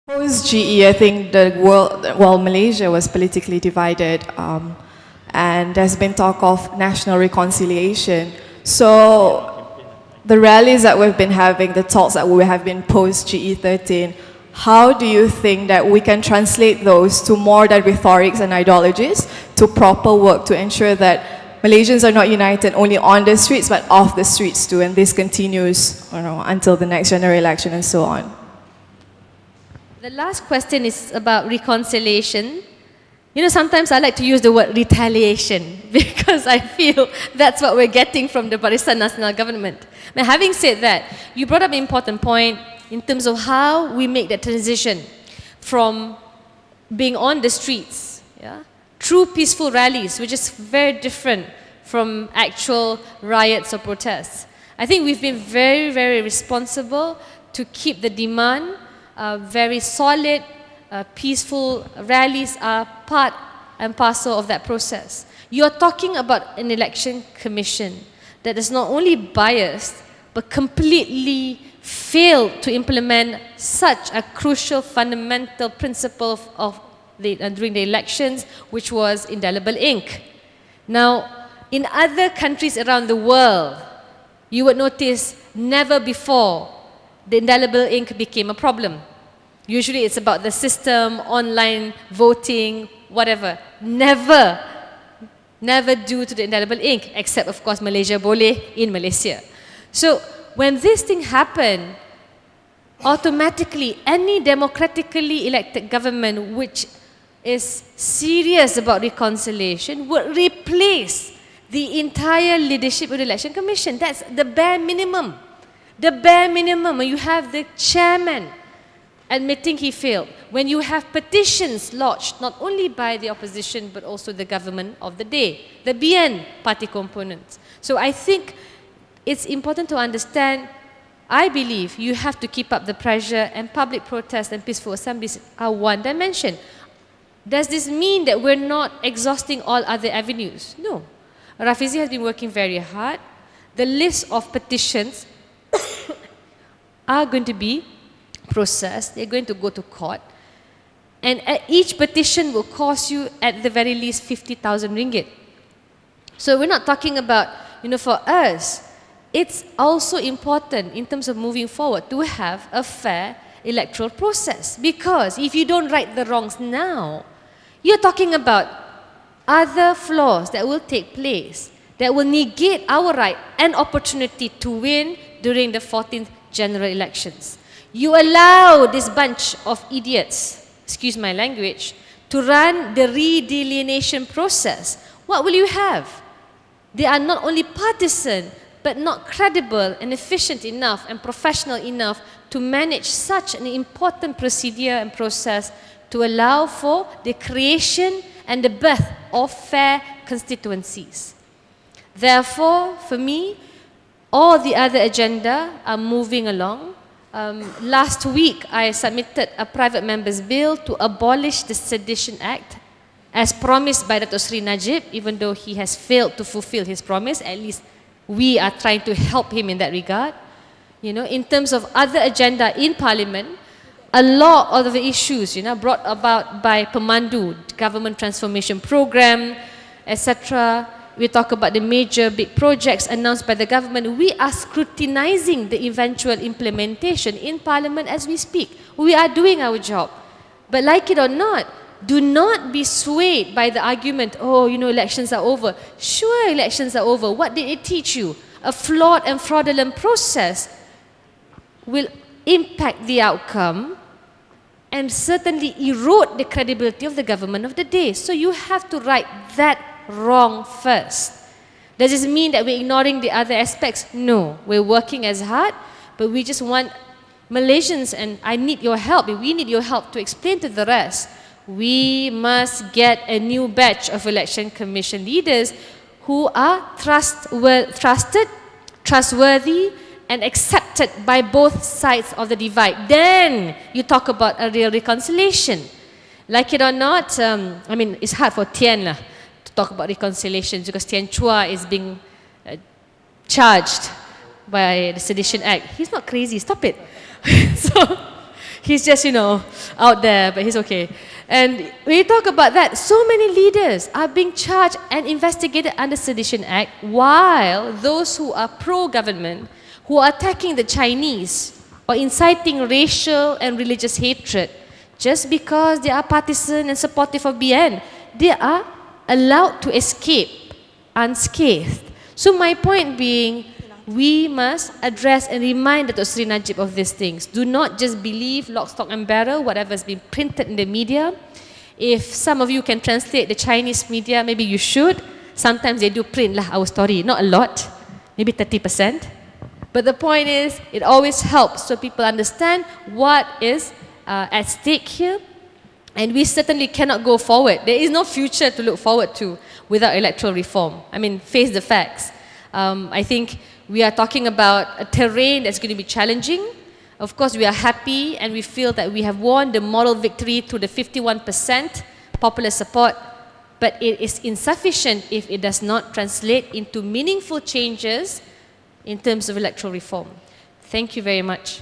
Post-GE, I think Malaysia was politically divided, and there's been talk of national reconciliation. So the rallies that we've been having, the talks that we have been post-GE13, how do you think that we can translate those to more than rhetorics and ideologies, to proper work to ensure that Malaysians are not united only on the streets, but off the streets too, and this continues, until the next general election and so on? The last question is about reconciliation. Sometimes I like to use the word retaliation because I feel that's what we're getting from the Barisan Nasional government. Now, having said that, you brought up an important point in terms of how we make that transition from being on the streets, through peaceful rallies, which is very different from actual riots or protests. I think we've been very, very responsible to keep the demand very solid. Peaceful rallies are part and parcel of that process. You are talking about an election commission that is not only biased, but completely failed to implement such a crucial fundamental principle during the elections, which was indelible ink. Now, in other countries around the world, you would notice never before the indelible ink became a problem. Usually it's about the system, online voting, whatever. Never due to the indelible ink, except of course Malaysia boleh in Malaysia. So when this thing happened, automatically any democratically elected government which is serious about reconciliation would replace the entire leadership of the Election Commission. That's the bare minimum. The bare minimum. When you have the chairman admitting he failed, when you have petitions lodged not only by the opposition but also the government of the day, the BN party components. So I think it's important to understand, I believe you have to keep up the pressure, and public protests and peaceful assemblies are one dimension. Does this mean that we're not exhausting all other avenues? No. Rafizi has been working very hard. The list of petitions are going to be processed. They're going to go to court. And each petition will cost you at the very least 50,000 ringgit. So we're not talking about, for us, it's also important in terms of moving forward to have a fair electoral process. Because if you don't right the wrongs now, you're talking about other flaws that will take place, that will negate our right and opportunity to win during the 14th general elections. You allow this bunch of idiots, excuse my language, to run the redelineation process. What will you have? They are not only partisan, but not credible and efficient enough and professional enough to manage such an important procedure and process to allow for the creation and the birth of fair constituencies. Therefore, for me, all the other agenda are moving along. Last week, I submitted a private member's bill to abolish the Sedition Act, as promised by Dato' Sri Najib. Even though he has failed to fulfill his promise, at least we are trying to help him in that regard. In terms of other agenda in Parliament, a lot of the issues, brought about by Pemandu, Government Transformation Program, etc. We talk about the major big projects announced by the government. We are scrutinizing the eventual implementation in Parliament as we speak. We are doing our job. But like it or not, do not be swayed by the argument, elections are over. Sure, elections are over. What did it teach you? A flawed and fraudulent process will impact the outcome and certainly erode the credibility of the government of the day. So you have to right that wrong first. Does this mean that we're ignoring the other aspects? No. We're working as hard, but we just want Malaysians, and I need your help, we need your help to explain to the rest. We must get a new batch of election commission leaders who are trusted, trustworthy, and accepted by both sides of the divide. Then you talk about a real reconciliation. Like it or not, it's hard for Tian to talk about reconciliation because Tian Chua is being charged by the Sedition Act. He's not crazy, stop it. So He's just, out there, but he's okay. And when you talk about that, so many leaders are being charged and investigated under Sedition Act, while those who are pro-government, who are attacking the Chinese or inciting racial and religious hatred, just because they are partisan and supportive of BN, they are allowed to escape unscathed. So my point being, we must address and remind Datuk Seri Najib of these things. Do not just believe lock, stock and barrel, whatever has been printed in the media. If some of you can translate the Chinese media, maybe you should. Sometimes they do print our story, not a lot, maybe 30%. But the point is, it always helps so people understand what is at stake here. And we certainly cannot go forward. There is no future to look forward to without electoral reform. I mean, face the facts. I think we are talking about a terrain that's going to be challenging. Of course, we are happy and we feel that we have won the moral victory through the 51% popular support, but it is insufficient if it does not translate into meaningful changes in terms of electoral reform. Thank you very much.